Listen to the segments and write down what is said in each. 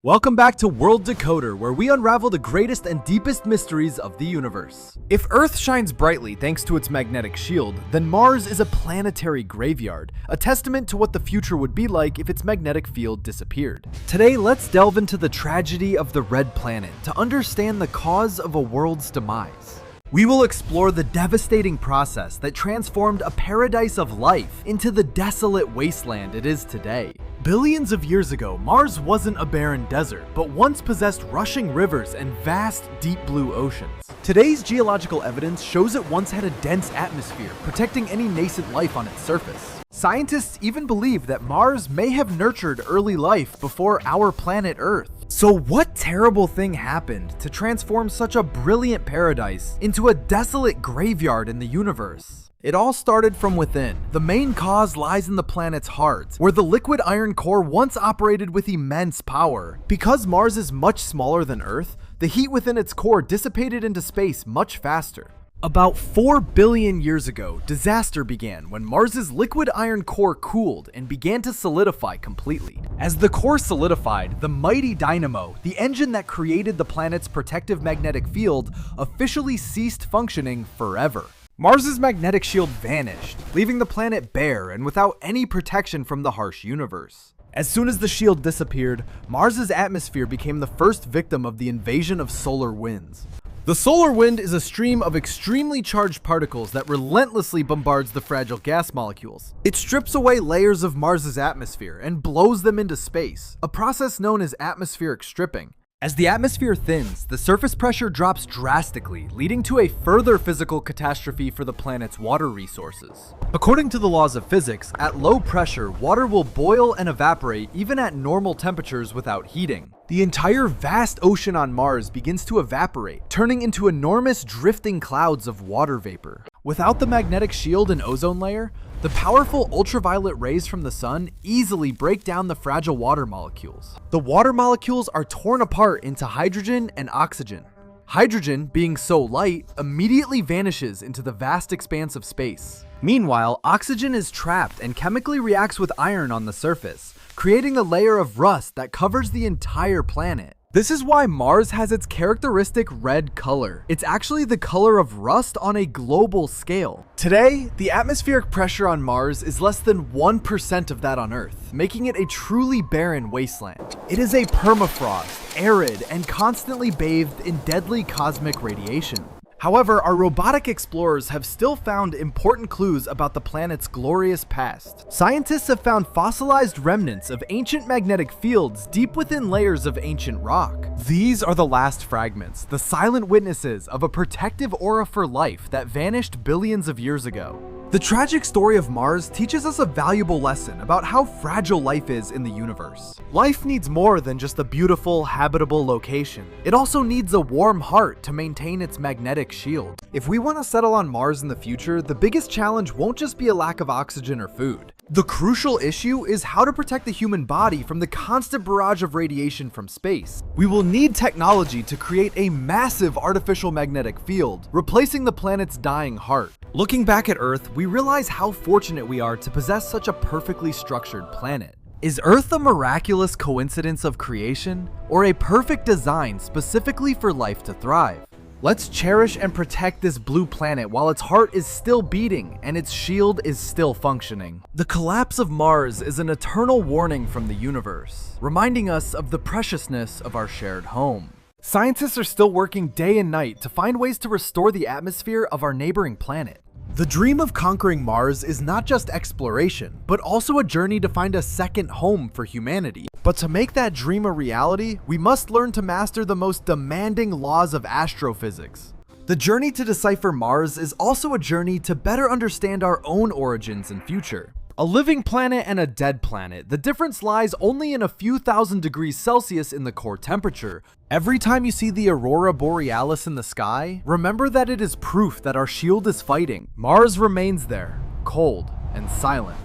Welcome back to World Decoder, where we unravel the greatest and deepest mysteries of the universe. If Earth shines brightly thanks to its magnetic shield, then Mars is a planetary graveyard, a testament to what the future would be like if its magnetic field disappeared. Today, let's delve into the tragedy of the Red Planet to understand the cause of a world's demise. We will explore the devastating process that transformed a paradise of life into the desolate wasteland it is today. Billions of years ago, Mars wasn't a barren desert, but once possessed rushing rivers and vast, deep blue oceans. Today's geological evidence shows it once had a dense atmosphere, protecting any nascent life on its surface. Scientists even believe that Mars may have nurtured early life before our planet Earth. So what terrible thing happened to transform such a brilliant paradise into a desolate graveyard in the universe? It all started from within. The main cause lies in the planet's heart, where the liquid iron core once operated with immense power. Because Mars is much smaller than Earth, the heat within its core dissipated into space much faster. About 4 billion years ago, disaster began when Mars's liquid iron core cooled and began to solidify completely. As the core solidified, the mighty dynamo, the engine that created the planet's protective magnetic field, officially ceased functioning forever. Mars's magnetic shield vanished, leaving the planet bare and without any protection from the harsh universe. As soon as the shield disappeared, Mars's atmosphere became the first victim of the invasion of solar winds. The solar wind is a stream of extremely charged particles that relentlessly bombards the fragile gas molecules. It strips away layers of Mars's atmosphere and blows them into space, a process known as atmospheric stripping. As the atmosphere thins, the surface pressure drops drastically, leading to a further physical catastrophe for the planet's water resources. According to the laws of physics, at low pressure, water will boil and evaporate even at normal temperatures without heating. The entire vast ocean on Mars begins to evaporate, turning into enormous drifting clouds of water vapor. Without the magnetic shield and ozone layer, the powerful ultraviolet rays from the sun easily break down the fragile water molecules. The water molecules are torn apart into hydrogen and oxygen. Hydrogen, being so light, immediately vanishes into the vast expanse of space. Meanwhile, oxygen is trapped and chemically reacts with iron on the surface, creating a layer of rust that covers the entire planet. This is why Mars has its characteristic red color. It's actually the color of rust on a global scale. Today, the atmospheric pressure on Mars is less than 1% of that on Earth, making it a truly barren wasteland. It is a permafrost, arid, and constantly bathed in deadly cosmic radiation. However, our robotic explorers have still found important clues about the planet's glorious past. Scientists have found fossilized remnants of ancient magnetic fields deep within layers of ancient rock. These are the last fragments, the silent witnesses of a protective aura for life that vanished billions of years ago. The tragic story of Mars teaches us a valuable lesson about how fragile life is in the universe. Life needs more than just a beautiful, habitable location. It also needs a warm heart to maintain its magnetic shield. If we want to settle on Mars in the future, the biggest challenge won't just be a lack of oxygen or food. The crucial issue is how to protect the human body from the constant barrage of radiation from space. We will need technology to create a massive artificial magnetic field, replacing the planet's dying heart. Looking back at Earth, we realize how fortunate we are to possess such a perfectly structured planet. Is Earth a miraculous coincidence of creation, or a perfect design specifically for life to thrive? Let's cherish and protect this blue planet while its heart is still beating and its shield is still functioning. The collapse of Mars is an eternal warning from the universe, reminding us of the preciousness of our shared home. Scientists are still working day and night to find ways to restore the atmosphere of our neighboring planet. The dream of conquering Mars is not just exploration, but also a journey to find a second home for humanity. But to make that dream a reality, we must learn to master the most demanding laws of astrophysics. The journey to decipher Mars is also a journey to better understand our own origins and future. A living planet and a dead planet, the difference lies only in a few thousand degrees Celsius in the core temperature. Every time you see the aurora borealis in the sky, remember that it is proof that our shield is fighting. Mars remains there, cold and silent,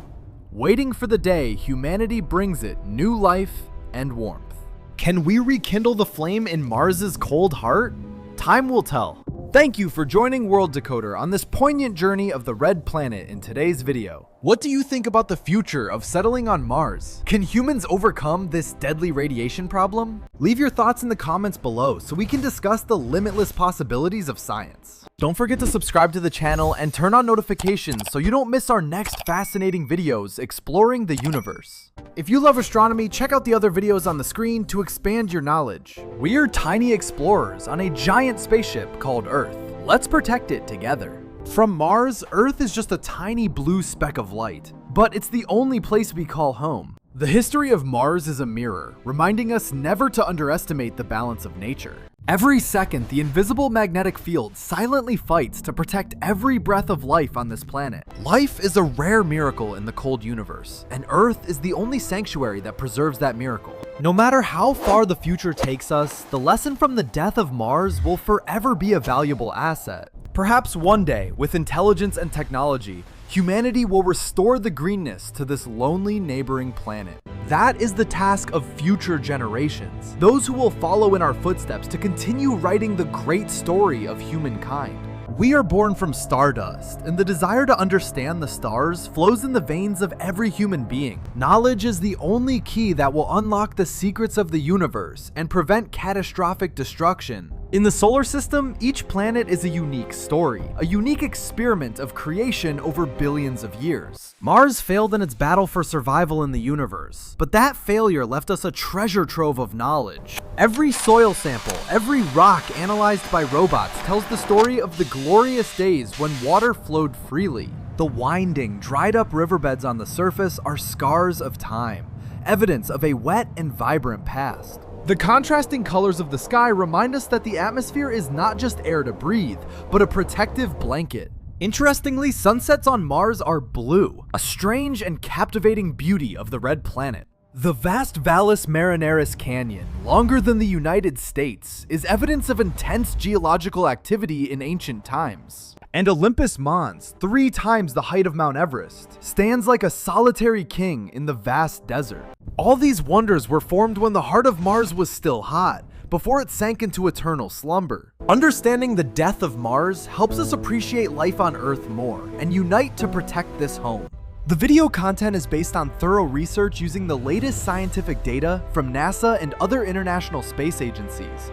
waiting for the day humanity brings it new life and warmth. Can we rekindle the flame in Mars's cold heart? Time will tell. Thank you for joining World Decoder on this poignant journey of the Red Planet in today's video. What do you think about the future of settling on Mars? Can humans overcome this deadly radiation problem? Leave your thoughts in the comments below so we can discuss the limitless possibilities of science. Don't forget to subscribe to the channel and turn on notifications so you don't miss our next fascinating videos exploring the universe. If you love astronomy, check out the other videos on the screen to expand your knowledge. We're tiny explorers on a giant spaceship called Earth. Let's protect it together. From Mars, Earth is just a tiny blue speck of light, but it's the only place we call home. The history of Mars is a mirror, reminding us never to underestimate the balance of nature. Every second, the invisible magnetic field silently fights to protect every breath of life on this planet. Life is a rare miracle in the cold universe, and Earth is the only sanctuary that preserves that miracle. No matter how far the future takes us, the lesson from the death of Mars will forever be a valuable asset. Perhaps one day, with intelligence and technology, humanity will restore the greenness to this lonely neighboring planet. That is the task of future generations, those who will follow in our footsteps to continue writing the great story of humankind. We are born from stardust, and the desire to understand the stars flows in the veins of every human being. Knowledge is the only key that will unlock the secrets of the universe and prevent catastrophic destruction. In the solar system, each planet is a unique story, a unique experiment of creation over billions of years. Mars failed in its battle for survival in the universe, but that failure left us a treasure trove of knowledge. Every soil sample, every rock analyzed by robots tells the story of the glorious days when water flowed freely. The winding, dried-up riverbeds on the surface are scars of time, evidence of a wet and vibrant past. The contrasting colors of the sky remind us that the atmosphere is not just air to breathe, but a protective blanket. Interestingly, sunsets on Mars are blue, a strange and captivating beauty of the red planet. The vast Valles Marineris Canyon, longer than the United States, is evidence of intense geological activity in ancient times. And Olympus Mons, 3 times the height of Mount Everest, stands like a solitary king in the vast desert. All these wonders were formed when the heart of Mars was still hot, before it sank into eternal slumber. Understanding the death of Mars helps us appreciate life on Earth more and unite to protect this home. The video content is based on thorough research using the latest scientific data from NASA and other international space agencies.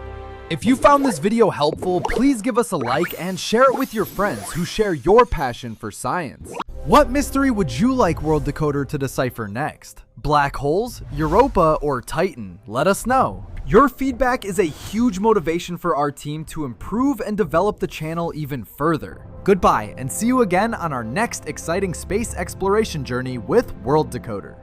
If you found this video helpful, please give us a like and share it with your friends who share your passion for science. What mystery would you like World Decoder to decipher next? Black holes, Europa, or Titan? Let us know. Your feedback is a huge motivation for our team to improve and develop the channel even further. Goodbye, and see you again on our next exciting space exploration journey with World Decoder.